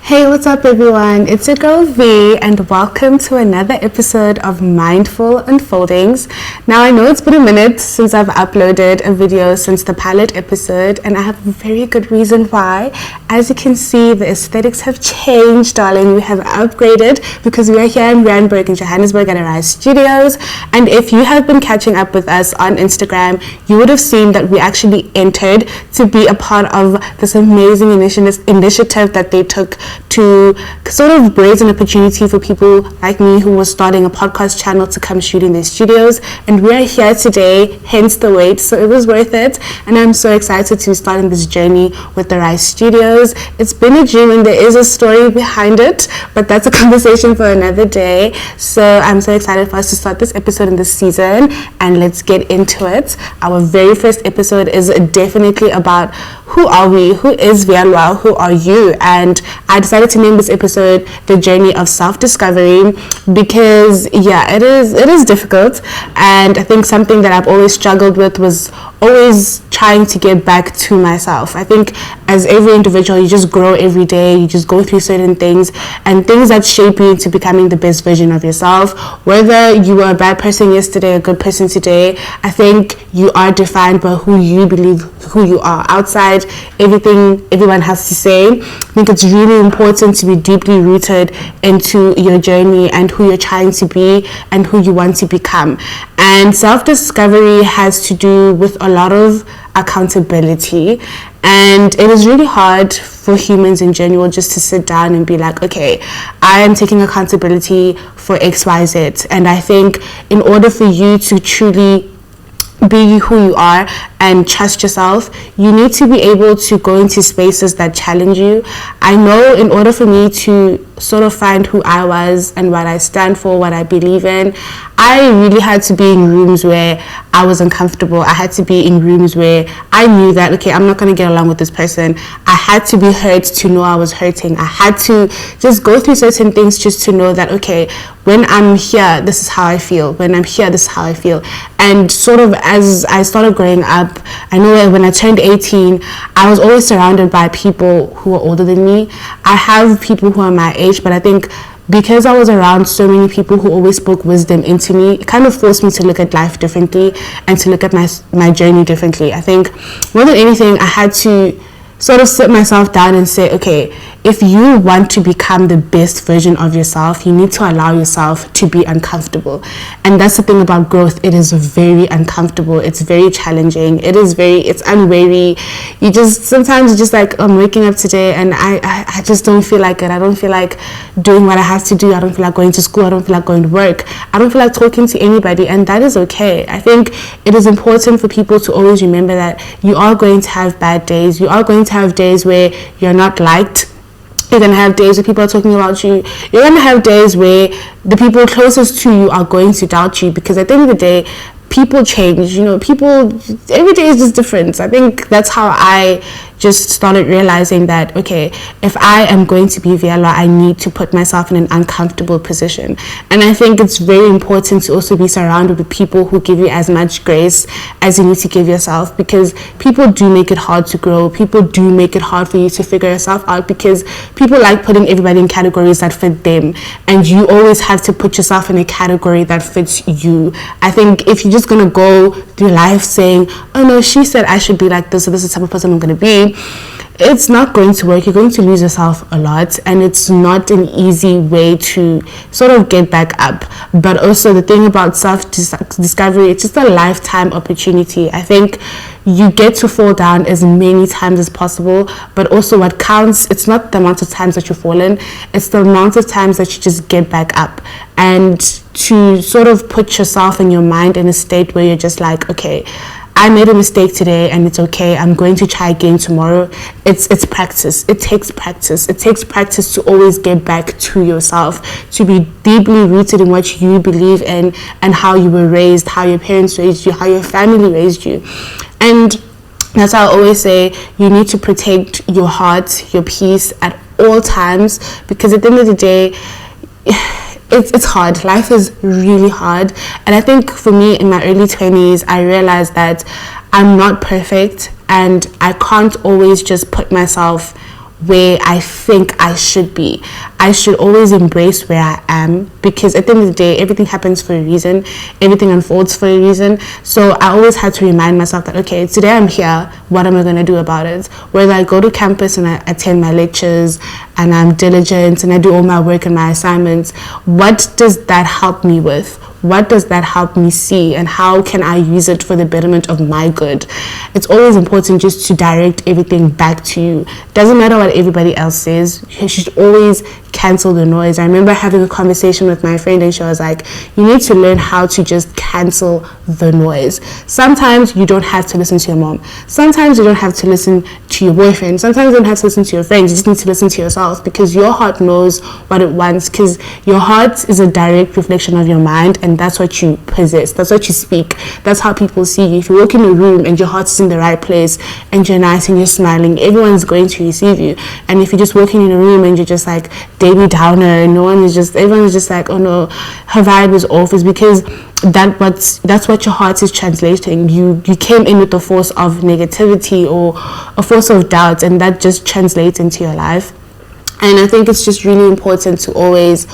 Hey, what's up everyone? It's your girl V and welcome to another episode of Mindful Unfoldings. Now I know it's been a minute since I've uploaded a video since the pilot episode and I have a very good reason why. As you can see, the aesthetics have changed, darling. We have upgraded because we are here in Randburg in Johannesburg at Arise Studios, and if you have been catching up with us on Instagram, you would have seen that we actually entered to be a part of this amazing initiative that they took to sort of raise an opportunity for people like me who was starting a podcast channel to come shoot in their studios, and we are here today, hence the wait. So it was worth it, and I'm so excited to be starting this journey with the Rise Studios. It's been a dream and there is a story behind it, but that's a conversation for another day. So I'm so excited for us to start this episode in this season, and let's get into it. Our very first episode is definitely about who are we, who is Vianwa, who are you, and I decided to name this episode The Journey of Self-Discovery because it is difficult, and I think something that I've always struggled with was always trying to get back to myself. I think as every individual, you just grow every day, you just go through certain things and things that shape you into becoming the best version of yourself. Whether you were a bad person yesterday, a good person today, I think you are defined by who you believe who you are. Outside everything everyone has to say, I think it's really important to be deeply rooted into your journey and who you're trying to be and who you want to become. And self-discovery has to do with a lot of accountability, and it is really hard for humans in general just to sit down and be like, okay, I am taking accountability for XYZ. And I think in order for you to truly be who you are and trust yourself, you need to be able to go into spaces that challenge you. I know in order for me to sort of find who I was and what I stand for, what I believe in, I really had to be in rooms where I was uncomfortable. I had to be in rooms where I knew that, okay, I'm not going to get along with this person. I had to be hurt to know I was hurting. I had to just go through certain things just to know that, okay, when I'm here, this is how I feel. When I'm here, this is how I feel. And sort of as I started growing up, I know when I turned 18, I was always surrounded by people who were older than me. I have people who are my age, but I think because I was around so many people who always spoke wisdom into me, it kind of forced me to look at life differently and to look at my journey differently. I think more than anything, I had to sort of sit myself down and say, okay, if you want to become the best version of yourself, you need to allow yourself to be uncomfortable. And that's the thing about growth. It is very uncomfortable. It's very challenging. It's unwary. Sometimes you're just like, I'm waking up today and I just don't feel like it. I don't feel like doing what I have to do. I don't feel like going to school. I don't feel like going to work. I don't feel like talking to anybody, and that is okay. I think it is important for people to always remember that you are going to have bad days. You are going to have days where you're not liked. You're going to have days where people are talking about you. You're going to have days where the people closest to you are going to doubt you, because at the end of the day, people change. Every day is just different. I think that's how I just started realizing that, okay, if I am going to be Viala, I need to put myself in an uncomfortable position. And I think it's very important to also be surrounded with people who give you as much grace as you need to give yourself, because people do make it hard to grow. People do make it hard for you to figure yourself out, because people like putting everybody in categories that fit them, and you always have to put yourself in a category that fits you. I think if you're just going to go through life saying, oh no, she said I should be like this, so this is the type of person I'm going to be, it's not going to work. You're going to lose yourself a lot, and it's not an easy way to sort of get back up. But also the thing about self-discovery, it's just a lifetime opportunity. I think you get to fall down as many times as possible, but also what counts, it's not the amount of times that you've fallen, it's the amount of times that you just get back up, and to sort of put yourself and your mind in a state where you're just like, okay, I made a mistake today and it's okay. I'm going to try again tomorrow. It's practice. It takes practice. It takes practice to always get back to yourself, to be deeply rooted in what you believe in and how you were raised, how your parents raised you, how your family raised you. And that's why I always say you need to protect your heart, your peace at all times, because at the end of the day, it's hard. Life is really hard. And I think for me in my early 20s, I realized that I'm not perfect and I can't always just put myself where I think I should be. I should always embrace where I am, because at the end of the day, everything happens for a reason, everything unfolds for a reason. So I always had to remind myself that, okay, today I'm here, what am I going to do about it? Whether I go to campus and I attend my lectures and I'm diligent and I do all my work and my assignments, what does that help me with? What does that help me see, and how can I use it for the betterment of my good? It's always important just to direct everything back to you. Doesn't matter what everybody else says. You should always cancel the noise. I remember having a conversation with my friend and she was like, you need to learn how to just cancel the noise. Sometimes you don't have to listen to your mom. Sometimes you don't have to listen to your boyfriend. Sometimes you don't have to listen to your friends. You just need to listen to yourself, because your heart knows what it wants, because your heart is a direct reflection of your mind, and that's what you possess. That's what you speak. That's how people see you. If you walk in a room and your heart is in the right place and you're nice and you're smiling, everyone's going to receive you. And if you're just walking in a room and you're just like Debbie Downer and everyone's just like, oh no, her vibe is off, is because that's what your heart is translating. You came in with the force of negativity or a force of doubt, and that just translates into your life. And I think it's just really important to always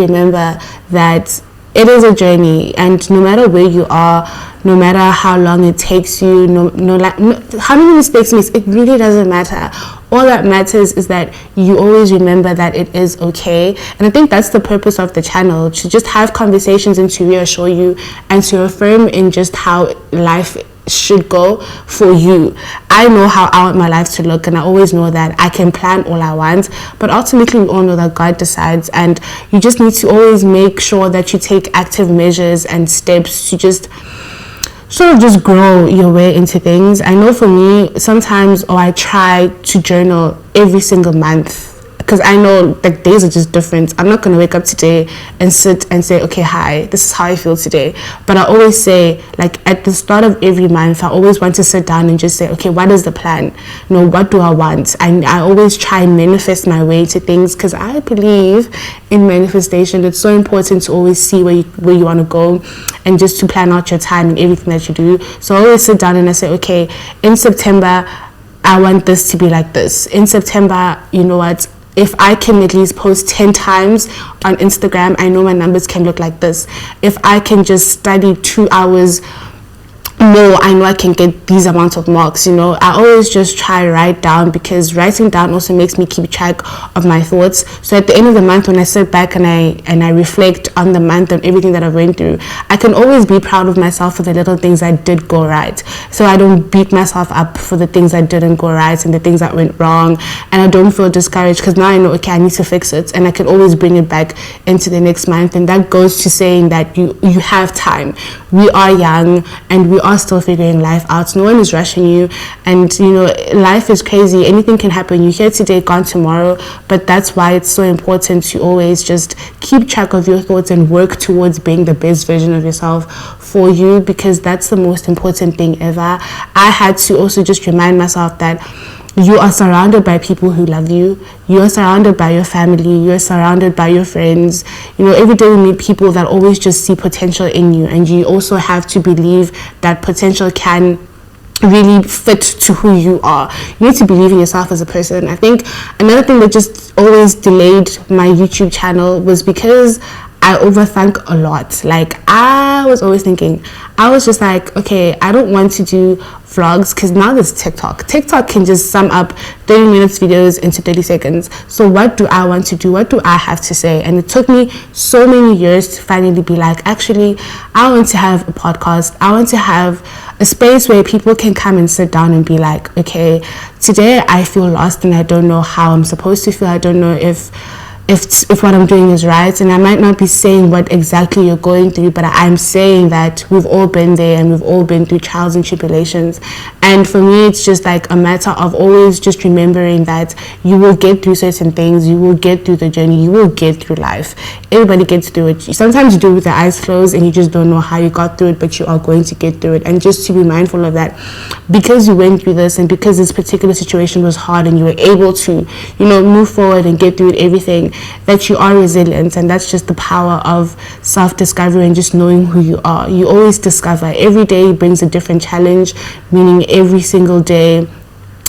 remember that it is a journey, and no matter where you are, no matter how long it takes you, how many mistakes you make, it really doesn't matter. All that matters is that you always remember that it is okay. And I think that's the purpose of the channel, to just have conversations and to reassure you and to affirm in just how life should go for you. I know how I want my life to look, and I always know that I can plan all I want, but ultimately we all know that God decides, and you just need to always make sure that you take active measures and steps to just sort of just grow your way into things. I know for me, sometimes I try to journal every single month, because I know that days are just different. I'm not going to wake up today and sit and say, okay, hi, this is how I feel today. But I always say, like, at the start of every month, I always want to sit down and just say, okay, what is the plan? What do I want? And I always try and manifest my way to things, because I believe in manifestation. It's so important to always see where you want to go, and just to plan out your time and everything that you do. So I always sit down and I say, okay, in September, I want this to be like this. In September, you know what? If I can at least post 10 times on Instagram, I know my numbers can look like this. If I can just study 2 hours more, I know I can get these amounts of marks. I always just try to write down, because writing down also makes me keep track of my thoughts. So at the end of the month, when I sit back and I reflect on the month and everything that I went through, I can always be proud of myself for the little things that did go right. So I don't beat myself up for the things that didn't go right and the things that went wrong, and I don't feel discouraged, because now I know, okay, I need to fix it, and I can always bring it back into the next month. And that goes to saying that you have time. We are young and we are still figuring life out. No one is rushing you, and life is crazy. Anything can happen. You're here today, gone tomorrow. But that's why it's so important to always just keep track of your thoughts and work towards being the best version of yourself for you, because that's the most important thing ever. I had to also just remind myself that you are surrounded by people who love you. You are surrounded by your family. You are surrounded by your friends. Every day we meet people that always just see potential in you, and you also have to believe that potential can really fit to who you are. You need to believe in yourself as a person. I think another thing that just always delayed my YouTube channel was because I overthink a lot. Like, I was always thinking, I was just like, okay, I don't want to do vlogs, because now there's TikTok. TikTok can just sum up 30 minutes videos into 30 seconds. So what do I want to do? What do I have to say? And it took me so many years to finally be like, actually, I want to have a podcast. I want to have a space where people can come and sit down and be like, okay, today I feel lost and I don't know how I'm supposed to feel. I don't know if what I'm doing is right, and I might not be saying what exactly you're going through, but I'm saying that we've all been there and we've all been through trials and tribulations. And for me, it's just like a matter of always just remembering that you will get through certain things, you will get through the journey, you will get through life. Everybody gets through it. Sometimes you do it with your eyes closed and you just don't know how you got through it, but you are going to get through it. And just to be mindful of that, because you went through this and because this particular situation was hard and you were able to, move forward and get through it, everything, that you are resilient. And that's just the power of self-discovery and just knowing who you are. You always discover. Every day brings a different challenge, meaning every single day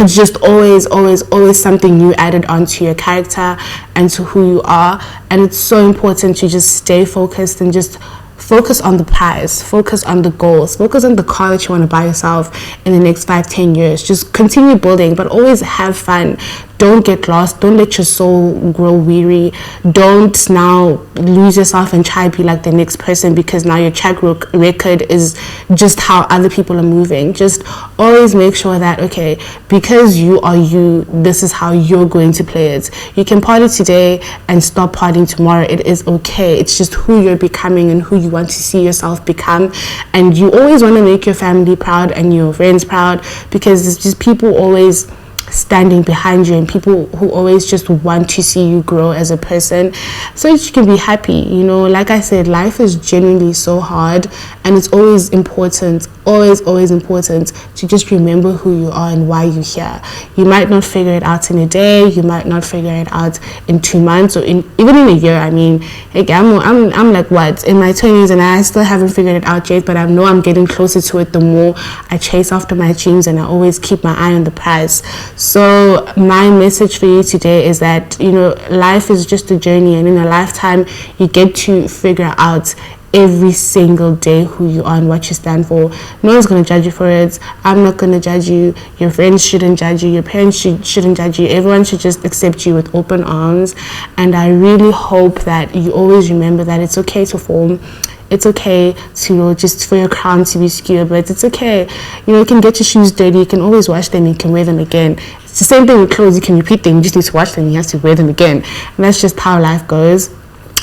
it's just always something new added onto your character and to who you are. And it's so important to just stay focused and just focus on the prize, focus on the goals, focus on the car that you want to buy yourself in the next 5-10 years. Just continue building, but always have fun. Don't get lost. Don't let your soul grow weary. Don't now lose yourself and try to be like the next person, because now your track record is just how other people are moving. Just always make sure that, okay, because you are you, this is how you're going to play it. You can party today and stop partying tomorrow. It is okay. It's just who you're becoming and who you want to see yourself become. And you always want to make your family proud and your friends proud, because it's just people always standing behind you and people who always just want to see you grow as a person, so that you can be happy. You know, like I said, life is genuinely so hard, and it's always important to just remember who you are and why you're here. You might not figure it out in a day, you might not figure it out in 2 months, or even in a year. I mean, like, I'm like, what, in my 20s, and I still haven't figured it out yet, but I know I'm getting closer to it the more I chase after my dreams, and I always keep my eye on the prize. So my message for you today is that, you know, life is just a journey, and in a lifetime you get to figure out every single day who you are and what you stand for. No one's going to judge you for it. I'm not going to judge you. Your friends shouldn't judge you. Your parents shouldn't judge you. Everyone should just accept you with open arms. And I really hope that you always remember that it's okay to fall. It's okay to, you know, just for your crown to be skewed, but it's okay. You know, you can get your shoes dirty, you can always wash them, you can wear them again. It's the same thing with clothes, you can repeat them, you just need to wash them, you have to wear them again. And that's just how life goes.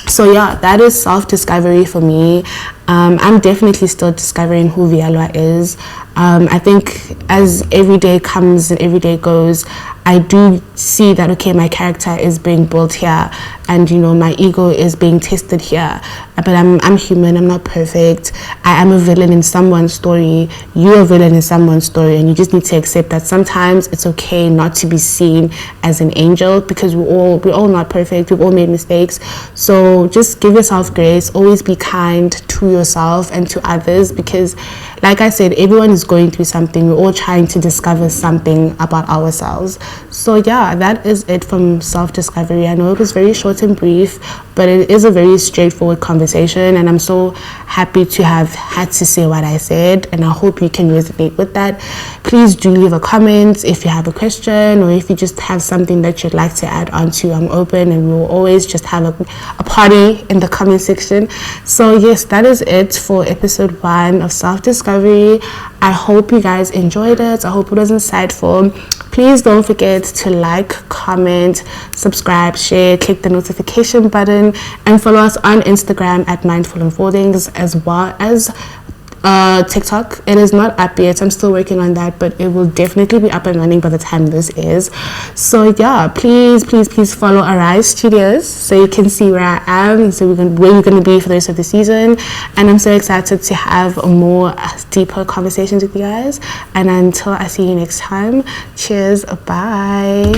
So yeah, that is self-discovery for me. I'm definitely still discovering who Vialwa is. I think as every day comes and every day goes, I do see that, okay, my character is being built here, and, you know, my ego is being tested here. But I'm human, I'm not perfect. I am a villain in someone's story. You're a villain in someone's story, and you just need to accept that sometimes it's okay not to be seen as an angel, because we're all not perfect. We've all made mistakes. So just give yourself grace. Always be kind to yourself and to others, because, like I said, everyone is going through something. We're all trying to discover something about ourselves. So yeah, that is it from self-discovery. I know it was very short and brief, but it is a very straightforward conversation, and I'm so happy to have had to say what I said, and I hope you can resonate with that. Please do leave a comment if you have a question, or if you just have something that you'd like to add on to. I'm open, and we'll always just have a party in the comment section. So yes, that is it for episode 1 of self-discovery. I hope you guys enjoyed it. I hope it was insightful. Please don't forget to like, comment, subscribe, share, click the notification button, and follow us on Instagram at Mindful Unfoldings, as well as TikTok. It is not up yet. I'm still working on that, but it will definitely be up and running by the time this is. So yeah, please follow Arise Studios so you can see where I am, so where you're going to be for the rest of the season. And I'm so excited to have more deeper conversations with you guys. And until I see you next time, cheers, bye.